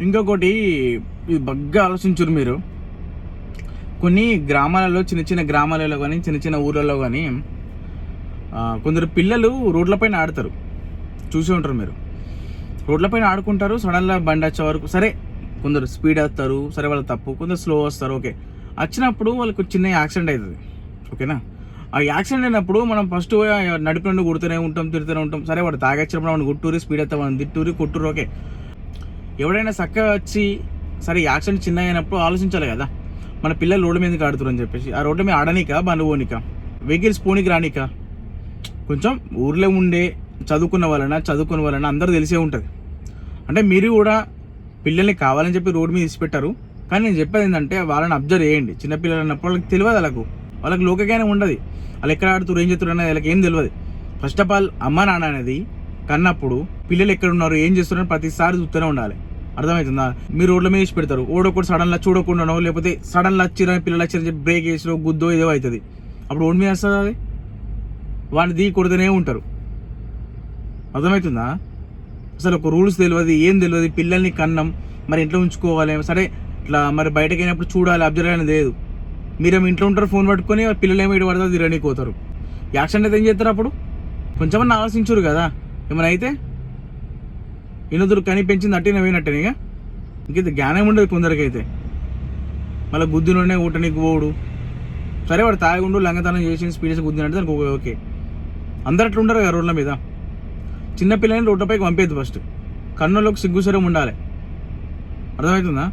ఇంకొకటి ఇది బాగా ఆలోచించరు మీరు. కొన్ని గ్రామాలలో చిన్న చిన్న గ్రామాలలో కానీ చిన్న చిన్న ఊర్లలో కానీ కొందరు పిల్లలు రోడ్లపైన ఆడతారు, చూసి ఉంటారు మీరు. రోడ్లపైన ఆడుకుంటారు, సడన్గా బండి వచ్చే వరకు సరే కొందరు స్పీడ్ వస్తారు, సరే వాళ్ళ తప్పు, కొందరు స్లో వస్తారు, ఓకే. వచ్చినప్పుడు వాళ్ళకి చిన్న యాక్సిడెంట్ అవుతుంది, ఓకేనా. ఆ యాక్సిడెంట్ అయినప్పుడు మనం ఫస్ట్ నడిపినట్టు కొడుతూనే ఉంటాం, తిడుతూనే ఉంటాం. సరే వాడు తాగొచ్చినప్పుడు మనం గుట్టూరి స్పీడ్ అవుతాం, మనం తిట్టూరి కొట్టూరు, ఓకే. ఎవడైనా చక్కగా వచ్చి సరే యాక్సిడెంట్ చిన్న అయినప్పుడు ఆలోచించాలి కదా, మన పిల్లలు రోడ్డు మీదకి ఆడుతురు అని చెప్పేసి. ఆ రోడ్డు మీద ఆడనిక, బండి పోనిక, వెహికల్స్ పోనీకి రానిక. కొంచెం ఊర్లో ఉండే చదువుకున్న వాళ్ళన అందరూ తెలిసే ఉంటుంది. అంటే మీరు కూడా పిల్లల్ని కావాలని చెప్పి రోడ్డు మీద ఇచ్చిపెట్టారు. కానీ నేను చెప్పేది ఏంటంటే వాళ్ళని అబ్జర్వ్ చేయండి. చిన్నపిల్లలు అన్నప్పుడు వాళ్ళకి తెలియదు, వాళ్ళకి లోకజ్ఞానం ఉండదు. వాళ్ళు ఎక్కడ ఆడుతున్నారు, ఏం చేస్తున్నారు అనేది వాళ్ళకి ఏం తెలియదు. ఫస్ట్ ఆఫ్ ఆల్ అమ్మ నాన్న అనేది కన్నప్పుడు పిల్లలు ఎక్కడ ఉన్నారు, ఏం చేస్తున్నారు ప్రతిసారి చూస్తూనే ఉండాలి. అర్థమవుతుందా? మీరు రోడ్ల మీద వేసి పెడతారు, ఓడొకటి సడన్లా చూడకుండానో, లేకపోతే సడన్లా వచ్చిరని పిల్లలు వచ్చిరని చెప్పి బ్రేక్ వేసినో గుద్దో ఏదో అవుతుంది. అప్పుడు రోడ్డు మీద వస్తుంది, అది వాడిని దిగి కొడుతూనే ఉంటారు. అర్థమవుతుందా? అసలు ఒక రూల్స్ తెలియదు, ఏం తెలియదు. పిల్లల్ని కన్నం, మరి ఇంట్లో ఉంచుకోవాలి, సరే ఇట్లా మరి బయటకు అయినప్పుడు చూడాలి, అబ్జర్వ్ అనేది లేదు. మీరేమో ఇంట్లో ఉంటారు ఫోన్ పట్టుకొని, పిల్లలు ఏమో ఇటు పడతారు, తిరగనీకి పోతారు. యాక్సిడెంట్ అయితే ఏం చేస్తారు? అప్పుడు కొంచెమన్నా ఆలోచించరు కదా. ఏమైనా అయితే ఇనుదురు కని పెంచింది అట్టిన పోయినట్టే. ఇంకైతే జ్ఞానం ఉండదు కొందరికైతే. మళ్ళీ గుద్దిలోనే ఊటనికి పోడు. సరే వాడు తాగుండు లంగతనం చేసి స్పీడ్స్ గుద్దినట్టు దానికి ఓకే. అందరు అట్లా ఉండరు కదా రోడ్ల మీద. చిన్నపిల్లని రోడ్లపైకి పంపేది ఫస్ట్. కన్నులోకి సిగ్గుసరం ఉండాలి. అర్థమవుతుందా?